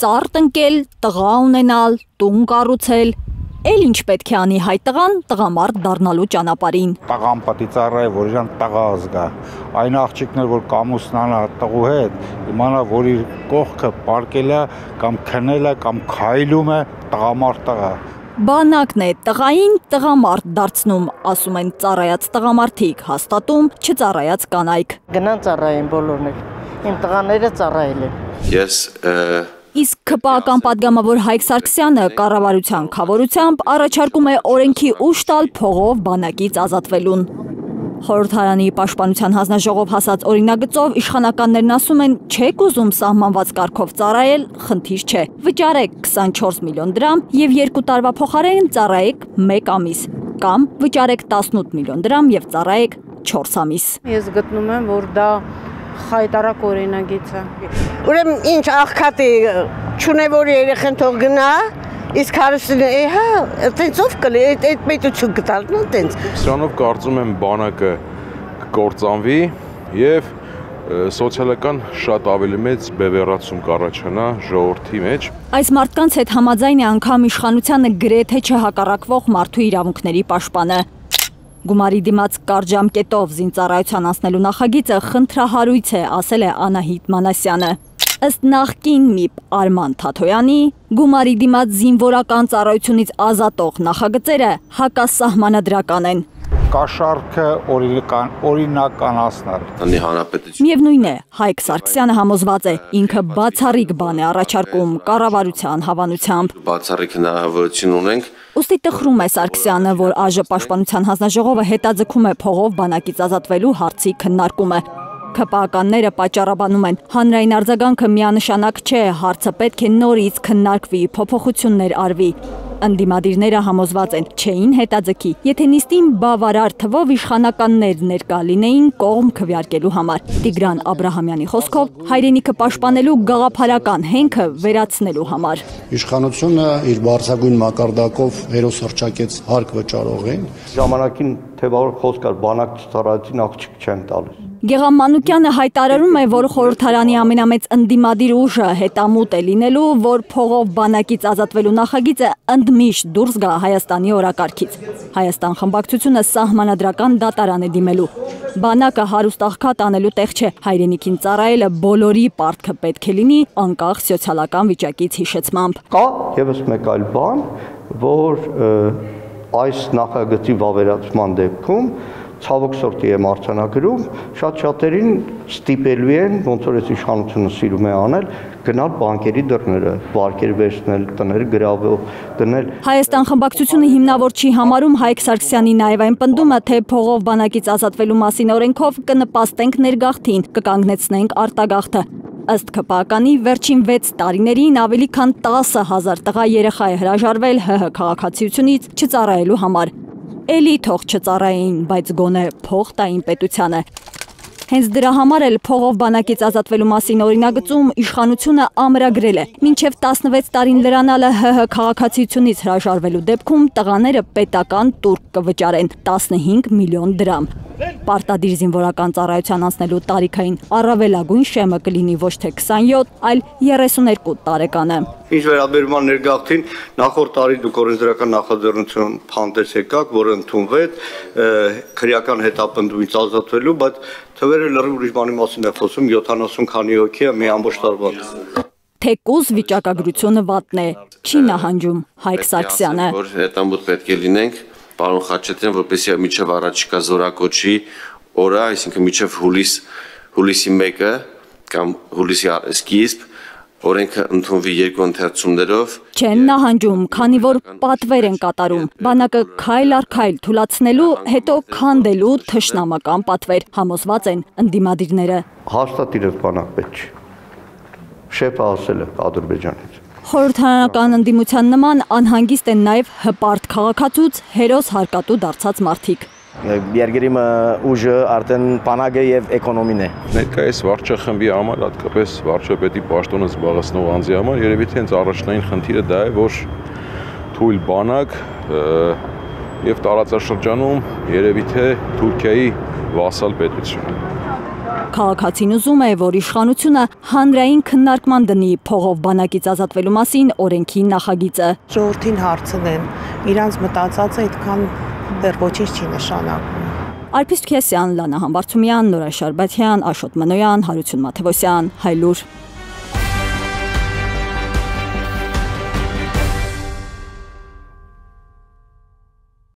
ծառ տնկել, տղա ունենալ, տուն կառուցել, էլ ինչ պետք է անի հայ տղան տղամարդ դառնալու ճանապարհին։ Տղան պետք է ծառայի, որ իրան տղա զգա։ Այն աղջիկներ, որ կամուսնանա տղու հետ, իմանա, որ իր կողքը պարկել է կամ քնել է կամ քայլում է տղամարդ տղա։ Բանակն է տղային տղամարդ դարձնում, ասում են ծառայած տղամարդիկ, հաստատում չծառայած կանայք։ Գնան ծառայեն բոլորն էլ, իմ տղաները ծառայել են։ Ես Իսկ ԿՊԱ-ական պատգամավոր Հայկ Սարգսյանը կառավարության քավորությամբ առաջարկում է օրենքի ուժ տալ փողով բանակից ազատվելուն։ Խորհրդարանի պաշտպանության հանձնաժողով հասած օրինագծով իշխանականներն ասում են, չեք ուզում սահմանված կարգով ծառայել, խնդիր չէ։ Վճարեք 24 միլիոն դրամ եւ 2 տարվա փոխարեն ծառայեք 1 ամիս, կամ վճարեք 18 միլիոն դրամ եւ ծառայեք 4 ամիս։ Ես գտնում եմ, որ դա խայտարակ օրինագիծ է։ Ուրեմն ինչ աղքատի չունե որ երեխան թող գնա, իսկ հարստին հա, այդպես ով կլի, այդ պետություն գտալ, նո այդպես։ Սրանով կարծում եմ բանակը կկործանվի եւ սոցիալական շատ ավելի մեծ բևեռացում կառաջանա ժողովրդի մեջ։ Այս մարդկանց հետ համաձայն է անգամ իշխանությանը գրեթե չհակառակվող մարդու իրավունքների պաշտպանը։ Գումարի դիմաց կարճ ժամկետով զինծառայության անցնելու նախագիծը խնդրահարույց է, ասել է Անահիտ Մանասյանը։ Ըստ նախկին ՄԻՊ Արման Թաթոյանի, գումարի դիմաց զինվորական ծառայությունից ազատող նախագծերը հակասահմանադրական են։ Կաշառքը օրինականացնել։ Միևնույն է, Հայկ Սարգսյանը համոզված է, ինքը բացառիկ բան է առաջարկում կառավարության հավանությամբ։ Բացառիկ հնարավորություն ունենք։ Ուստի տխրում է Սարգսյանը, որ ԱԺ պաշտպանության հանձնաժողովը հետաձգում է փողով բանակից ազատվելու հարցի քննարկումը։ ԿՊԱ-ականները պատճառաբանում են, հանրային արձագանքը միանշանակ չէ, հարցը պետք է նորից քննարկվի, փոփոխություններ արվի։ Ընդդիմադիրները համոզված են, չէին հետաձգի, եթե նիստին բավարար թվով իշխանականներ ներկա լինեին կողմ քվեարկելու համար։ Տիգրան Աբրահամյանի խոսքով հայրենիքը պաշտպանելու գաղափարական հենքը վերացնելու համար։ Իշխանությունը իր բարձրագույն մակարդակով հերոս հռչակեց հարկ վճարողին։ Ժամանակին թեւավոր խոսք կար բանակ ծառայեցին աղջիկ չեն տալիս։ Գեգամ Մանուկյանը հայտարարում է, որ խորհրդարանի ամենամեծ ընդդիմադիր ուժը հետամուտ է լինելու, որ փողով բանակից ազատվելու նախագիծը ընդմիշտ դուրս գա Հայաստանի օրակարգից։ Հայաստան խմբակցությունը սահմանադրական դատարան է դիմելու։ Բանակը հարուստ աղքատ անելու տեղ չէ, հայրենիքին ծառայելը բոլորի պարտքը պետք է լինի անկախ սոցիալական վիճակից հիշեցմամբ։ Կա եւս մեկ այլ բան, որ այս նախագծի վավերացման դեպքում ցավոք սորտի եմ արձանագրում, շատ-շատերին ստիպելու են, ոնց որ այս իշխանությունը սիրում է անել, գնալ բանկերի դռները, վարկեր վերցնել, տներ գրավող դնել։ Հայաստան խմբակցությունը հիմնավոր չի համարում Հայկ Սարգսյանի նաև այն պնդումը, թե փողով բանակից ազատվելու մասին օրենքով կնպաստենք ներգաղթին, կկանգնեցնենք արտագաղթը։ Ըստ ԿՊԱ-ականի վերջին 6 տարիներին ավելի քան 10,000 տղա երեխա է հրաժարվել ՀՀ քաղաքացիությունից չծառայելու համար։ Էլի թող չծառայեին, բայց գոնե փող տային պետությանը։ Հենց դրա համար էլ փողով բանակից ազատվելու մասին օրինագծում իշխանությունը ամրագրել է։ Մինչև 16 տարին լրանալը ՀՀ քաղաքացիությունից հրաժարվելու դեպքում տղաները պետական տուրք կվճարեն 15 միլիոն դրամ։ Պարտադիր զինվորական ծառայության անցնելու տարիքային առավելագույն շեմը կլինի ոչ թե 27, այլ 32 տարեկանը։ Ինչ վերաբերում է ներգաղթին, նախորդ տարի դուք օրենսդրական նախաձեռնություն փանդես եկաք, որը ընդունվեց քրեական հետապնդումից ազատվելու, բայց թվերը լրիվ ուրիշ բանի մասին է խոսում, 70 քանի հոգի է մի ամբողջ տարվա։ Թեկուզ վիճակագրությունը վատն է, չի նահանջում Հայկ Սարգսյանը։ Որ հետամուտ պետք է լինենք, պարոն Խաչատրյան, որպեսզի միջև առաջիկա զորակոչի օրը, այսինքն միջև հուլիսի 1-ը կամ հուլիսի սկիզբ օրենքը ընդունվի 2 ընթերցումներով։ Չեն նահանջում, քանի որ պատվեր են կատարում։ Բանակը քայլ առ քայլ թուլացնելու, հետո քանդելու թշնամական պատվեր, համոզված են ընդդիմադիրները։ Հաստատ իրենց բանակ պետք չի։ Շեփը ասել է Ադրբեջանից։ Խորհրդարանական ընդդիմության նման անհանգիստ են նաև հպարտ քաղաքացուց հերոս հարկատու դարձած մարդիկ։ Երկրի ուժը արդեն բանակը եւ էկոնոմին է։ Ներկայիս վարչախմբի համար, հատկապես վարչապետի պաշտոնը զբաղեցնող անձի համար, երևի թե հենց առաջնային խնդիրը դա է, որ թույլ բանակ եւ տարածաշրջանում երևի թե Թուրքիայի վասալ պետություն։ Քաղաքացին ուզում է, որ իշխանությունը հանրային քննարկման դնի փողով բանակից ազատվելու մասին օրենքի նախագիծը։ Ժողովրդին հարցնեն, իրանց մտածածը այդքան դեռ ոչինչ չի նշանակում։ Արփիստ Քեսյան, Լանա Համբարձումյան, Նորա Շարբաթյան, Աշոտ Մանոյան, Հարություն Մաթևոսյան, Հայլուր։